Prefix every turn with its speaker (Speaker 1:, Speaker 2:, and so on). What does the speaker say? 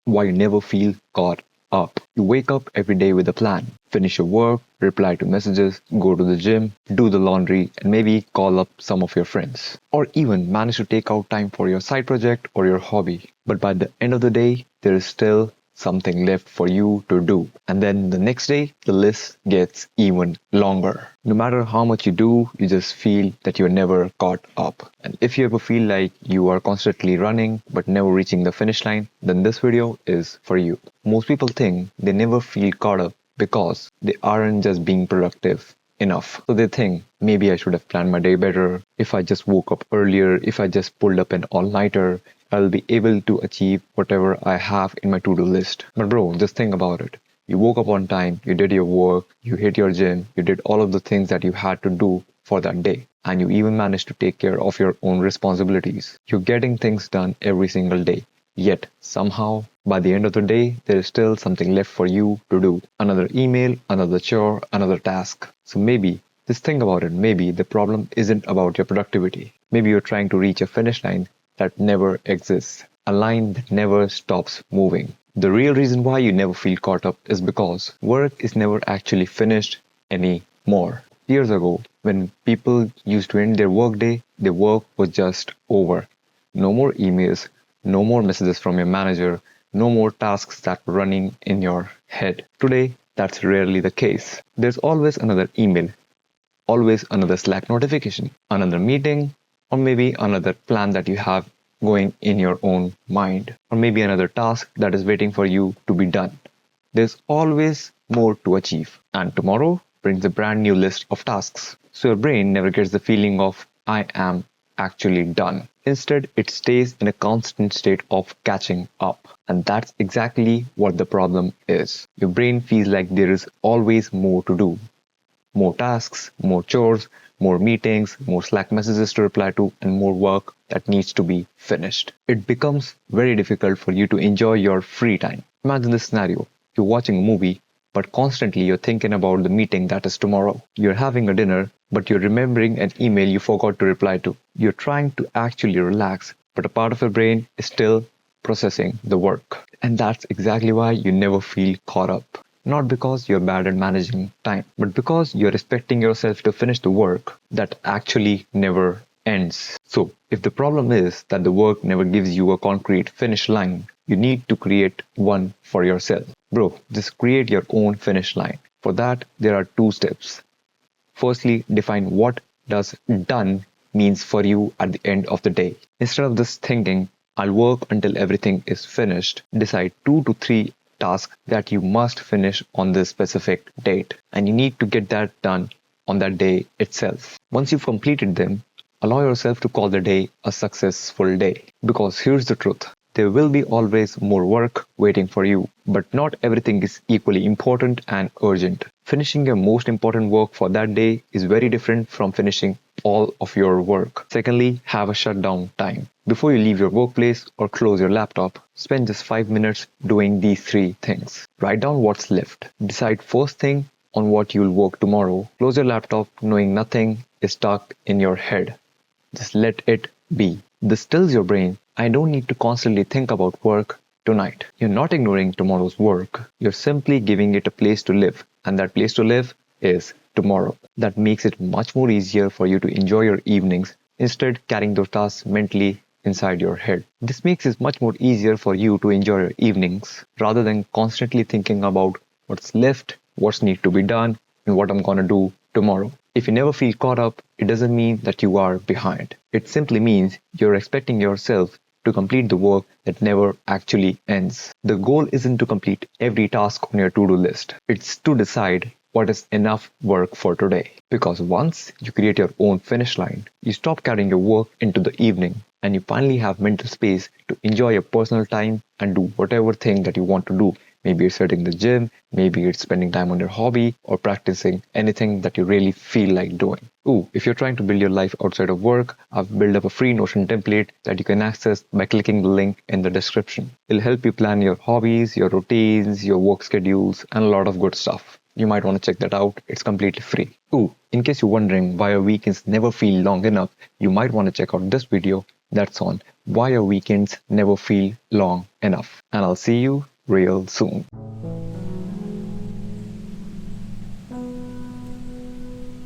Speaker 1: why you never feel caught up. You wake up every day with a plan. Finish your work, reply to messages, go to the gym, do the laundry, and maybe call up some of your friends. Or even manage to take out time for your side project or your hobby. But by the end of the day, there is still something left for you to do. And then the next day, the list gets even longer. No matter how much you do, you just feel that you're never caught up. And if you ever feel like you are constantly running but never reaching the finish line, then this video is for you. Most people think they never feel caught up because they aren't just being productive enough. So they think maybe I should have planned my day better. If I just woke up earlier, if I just pulled up an all-nighter, I'll be able to achieve whatever I have in my to-do list. But bro, just think about it. You woke up on time, you did your work, you hit your gym, you did all of the things that you had to do for that day. And you even managed to take care of your own responsibilities. You're getting things done every single day. Yet, somehow, by the end of the day, there is still something left for you to do. Another email, another chore, another task. So maybe, just think about it, maybe the problem isn't about your productivity. Maybe you're trying to reach a finish line that never exists, a line that never stops moving. The real reason why you never feel caught up is because work is never actually finished anymore. Years ago, when people used to end their workday, their work was just over. No more emails, no more messages from your manager, no more tasks that were running in your head. Today, that's rarely the case. There's always another email, always another Slack notification, another meeting, or maybe another plan that you have going in your own mind, or maybe another task that is waiting for you to be done. There's always more to achieve, and tomorrow brings a brand new list of tasks. So your brain never gets the feeling of I am actually done. Instead, it stays in a constant state of catching up. And that's exactly what the problem is. Your brain feels like there is always more to do. More tasks, more chores, more meetings, more Slack messages to reply to, and more work that needs to be finished. It becomes very difficult for you to enjoy your free time. Imagine this scenario. You're watching a movie, but constantly you're thinking about the meeting that is tomorrow. You're having a dinner, but you're remembering an email you forgot to reply to. You're trying to actually relax, but a part of your brain is still processing the work. And that's exactly why you never feel caught up. Not because you're bad at managing time, but because you're expecting yourself to finish the work that actually never ends. So, if the problem is that the work never gives you a concrete finish line, you need to create one for yourself. Bro, just create your own finish line. For that, there are two steps. Firstly, define what does done means for you at the end of the day. Instead of just thinking, I'll work until everything is finished, decide 2 to 3 tasks that you must finish on this specific date. And you need to get that done on that day itself. Once you've completed them, allow yourself to call the day a successful day. Because here's the truth. There will be always more work waiting for you, but not everything is equally important and urgent. Finishing your most important work for that day is very different from finishing all of your work. Secondly, have a shutdown time. Before you leave your workplace or close your laptop, spend just 5 minutes doing these 3 things. Write down what's left. Decide first thing on what you'll work tomorrow. Close your laptop knowing nothing is stuck in your head. Just let it be. This tells your brain, I don't need to constantly think about work tonight. You're not ignoring tomorrow's work. You're simply giving it a place to live. And that place to live is tomorrow. That makes it much more easier for you to enjoy your evenings instead carrying those tasks mentally inside your head. This makes it much more easier for you to enjoy your evenings rather than constantly thinking about what's left, what's need to be done, and what I'm gonna do tomorrow. If you never feel caught up, it doesn't mean that you are behind. It simply means you're expecting yourself to complete the work that never actually ends. The goal isn't to complete every task on your to-do list. It's to decide what is enough work for today. Because once you create your own finish line, you stop carrying your work into the evening and you finally have mental space to enjoy your personal time and do whatever thing that you want to do. Maybe it's hitting the gym, maybe it's spending time on your hobby or practicing anything that you really feel like doing. Ooh, if you're trying to build your life outside of work, I've built up a free Notion template that you can access by clicking the link in the description. It'll help you plan your hobbies, your routines, your work schedules, and a lot of good stuff. You might want to check that out. It's completely free. Ooh, in case you're wondering why your weekends never feel long enough, you might want to check out this video That's on why your weekends never feel long enough. And I'll see you real soon.